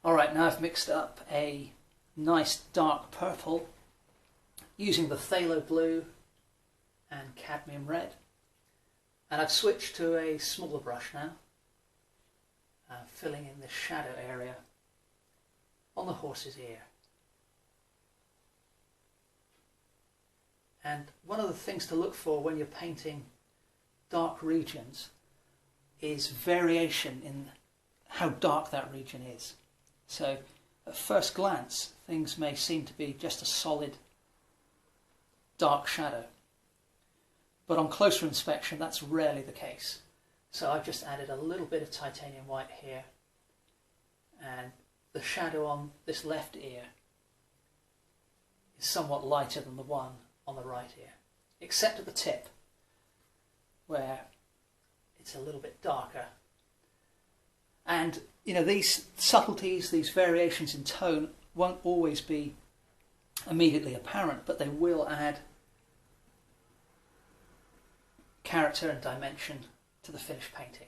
Alright, now I've mixed up a nice dark purple using the phthalo blue and cadmium red, and I've switched to a smaller brush now, filling in the shadow area on the horse's ear. And one of the things to look for when you're painting dark regions is variation in how dark that region is. So at first glance things may seem to be just a solid dark shadow, but on closer inspection that's rarely the case. So I've just added a little bit of titanium white here, and the shadow on this left ear is somewhat lighter than the one on the right ear, except at the tip where it's a little bit darker. And you know, these subtleties, these variations in tone won't always be immediately apparent, but they will add character and dimension to the finished painting.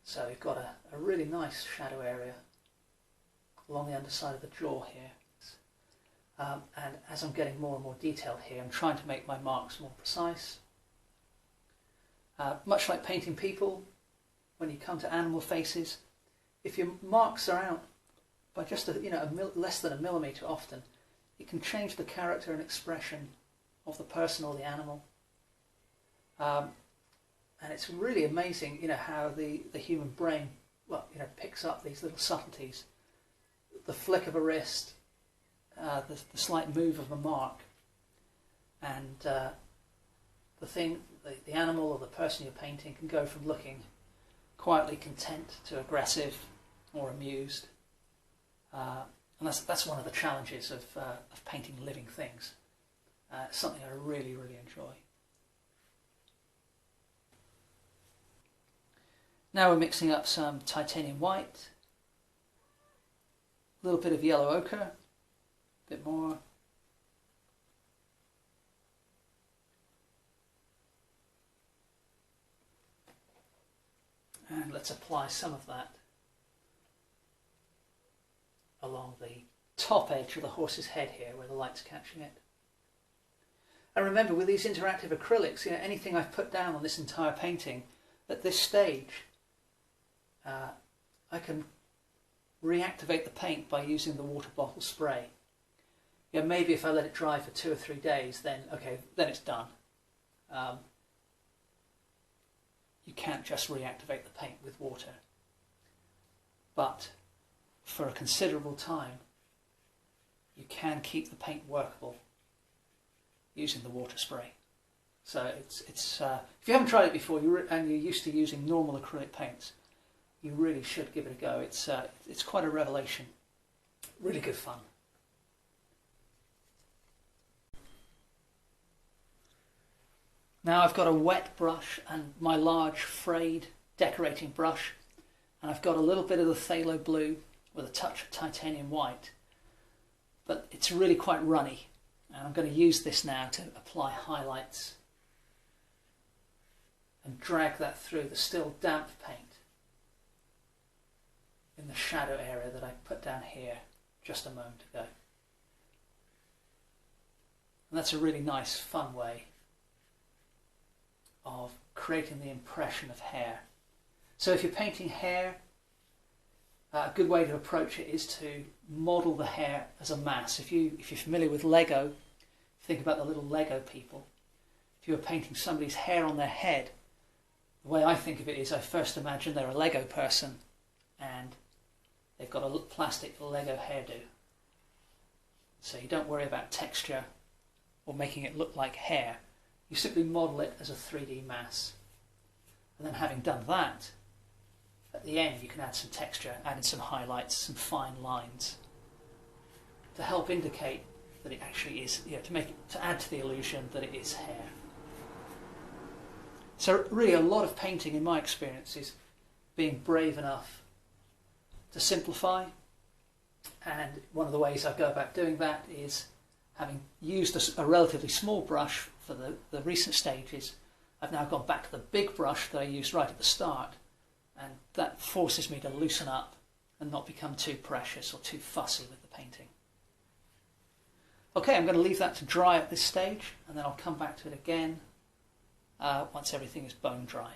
So we've got a really nice shadow area along the underside of the jaw here. And as I'm getting more and more detailed here, I'm trying to make my marks more precise. Much like painting people, when you come to animal faces, if your marks are out by just less than a millimetre often, it can change the character and expression of the person or the animal. And it's really amazing, how the human brain, picks up these little subtleties. The flick of a wrist, the slight move of a mark, and the animal or the person you're painting can go from looking quietly content to aggressive or amused. And that's one of the challenges of painting living things. It's something I really, really enjoy. Now we're mixing up some titanium white, a little bit of yellow ochre, a bit more, and let's apply some of that along the top edge of the horse's head here where the light's catching it. And remember, with these interactive acrylics, anything I've put down on this entire painting at this stage, I can reactivate the paint by using the water bottle spray. Maybe if I let it dry for 2 or 3 days, then it's done. You can't just reactivate the paint with water. But for a considerable time, you can keep the paint workable using the water spray. So it's if you haven't tried it before and you're used to using normal acrylic paints, you really should give it a go. It's quite a revelation. Really good fun. Now I've got a wet brush and my large frayed decorating brush, and I've got a little bit of the phthalo blue with a touch of titanium white, but it's really quite runny, and I'm going to use this now to apply highlights and drag that through the still damp paint in the shadow area that I put down here just a moment ago. And that's a really nice, fun way of creating the impression of hair. So if you're painting hair, a good way to approach it is to model the hair as a mass. If you're familiar with Lego, think about the little Lego people. If you were painting somebody's hair on their head, the way I think of it is I first imagine they're a Lego person and they've got a plastic Lego hairdo. So you don't worry about texture or making it look like hair. You simply model it as a 3D mass. And then having done that, at the end you can add some texture, add in some highlights, some fine lines to help indicate that it actually is, to add to the illusion that it is hair. So really a lot of painting in my experience is being brave enough to simplify, and one of the ways I go about doing that is, having used a relatively small brush for the recent stages, I've now gone back to the big brush that I used right at the start, and that forces me to loosen up and not become too precious or too fussy with the painting. Okay, I'm going to leave that to dry at this stage, and then I'll come back to it again once everything is bone dry.